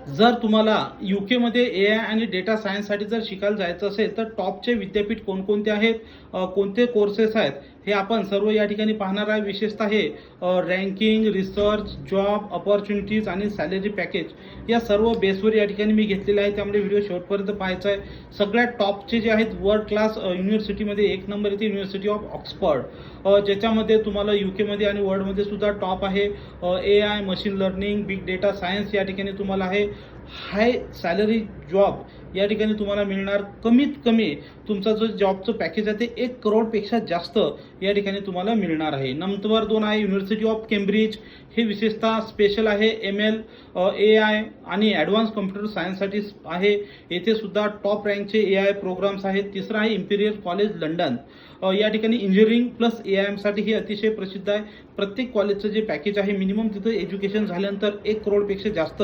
जर तुम्हाला यूकेमध्ये एआय आणि डेटा सायन्ससाठी जर शिकायला जायचं असेल तर टॉपचे विद्यापीठ कोणकोणते आहेत, कोणते कोर्सेस आहेत, हे आपण सर्व या ठिकाणी पाहणार आहे. विशेषतः हे रँकिंग, रिसर्च, जॉब अपॉर्च्युनिटीज आणि सॅलरी पॅकेज या सर्व बेसवर या ठिकाणी मी घेतलेले आहे. त्यामुळे व्हिडिओ शेवटपर्यंत पाहायचा आहे. सगळ्यात टॉपचे जे आहेत वर्ल्ड क्लास युनिव्हर्सिटीमध्ये एक नंबर येते युनिव्हर्सिटी ऑफ ऑक्सफर्ड, ज्याच्यामध्ये तुम्हाला यूकेमध्ये आणि वर्ल्डमध्ये सुद्धा टॉप आहे. AI, machine learning, big data science या ठिकाणी तुम्हाला आहे. हाय सॅलरी जॉब या ठिकाणी तुम्हाला मिळणार. कमीत कमी तुमचा जो जॉबचं पॅकेज आहे ते 1 करोडपेक्षा जास्त या ठिकाणी तुम्हाला मिळणार आहे. नंबर 2 आहे युनिव्हर्सिटी ऑफ केम्ब्रिज. हे विशेषतः स्पेशल आहे ML, AI आणि ॲडव्हान्स कम्प्युटर सायन्ससाठी आहे. येथे सुद्धा टॉप रँकचे AI प्रोग्राम्स आहेत. तिसरं आहे इम्पिरियल कॉलेज लंडन. या ठिकाणी इंजिनिअरिंग प्लस AI साठी हे अतिशय प्रसिद्ध आहे. प्रत्येक कॉलेजचं जे पॅकेज आहे मिनिमम तिथं एज्युकेशन झाल्यानंतर 1 करोडपेक्षा जास्त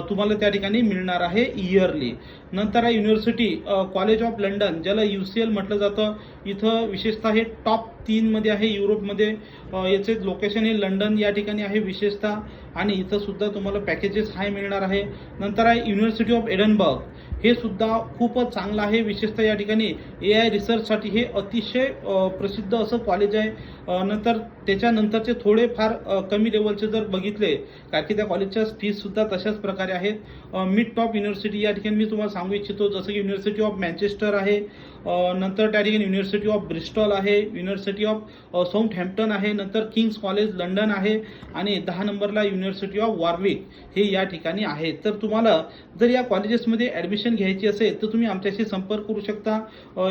तुम्हाला त्या ठिकाणी मिळणार आहे इयरली. नंतर आहे युनिव्हर्सिटी कॉलेज ऑफ लंडन, ज्याला UCL म्हटलं जातं. इथं विशेषतः हे टॉप 3 मध्ये आहे युरोपमध्ये. याचे लोकेशन हे लंडन या ठिकाणी आहे विशेषतः, आणि इथं सुद्धा तुम्हाला पॅकेजेस हाय मिळणार आहे. नंतर आहे युनिव्हर्सिटी ऑफ एडनबर्ग. हे सुद्धा खूपच चांगलं आहे. विशेषतः या ठिकाणी AI रिसर्चसाठी हे अतिशय प्रसिद्ध असं कॉलेज आहे. नंतर त्याच्यानंतरचे थोडे फार कमी लेवलचे जर बघितले, कारण की त्या कॉलेजच्या फीस सुद्धा तशाच प्रकारे आहेत. मिड टॉप युनिव्हर्सिटी या ठिकाणी मी तुम्हाला सांगू इच्छितो, जसं की युनिव्हर्सिटी ऑफ मँचेस्टर आहे. नंतर त्या ठिकाणी युनिव्हर्सिटी ऑफ ब्रिस्टॉल आहे, युनिव्हर्सिटी ऑफ साऊथहॅम्प्टन आहे. नंतर किंग्स कॉलेज लंडन आहे आणि 10 नंबरला युनिव्हर्सिटी ऑफ वॉरविक हे या ठिकाणी आहे. तर तुम्हाला जर या कॉलेजेसमध्ये ॲडमिशन घ्यायची असेल तर तुम्ही आमच्याशी संपर्क करू शकता.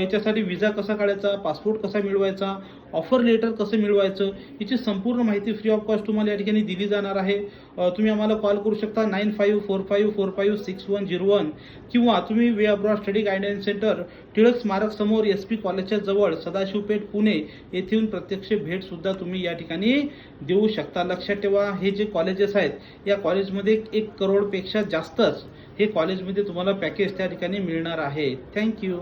याच्यासाठी व्हिसा कसा काढायचा, पासपोर्ट कसा मिळवायचा, ऑफर लेटर कसं मिळवायचं, याची संपूर्ण माहिती फ्री ऑफ कॉस्ट तुम्हाला या ठिकाणी दिली जाणार आहे. तुम्ही आम्हाला कॉल करू शकता 9545456101, किंवा तुम्ही way abroad study guidance centre, Tilak Smarak समोर SP कॉलेजच्या जवळ, सदाशिवपेठ, पुणे येथे येऊन प्रत्यक्ष भेट सुद्धा तुम्ही या ठिकाणी देऊ शकता. लक्षात ठेवा, हे जे कॉलेजेस आहेत या कॉलेजमध्ये 1 करोडपेक्षा जास्तच हे कॉलेजमध्ये तुम्हाला पॅकेज त्या ठिकाणी मिळणार आहे. थँक्यू.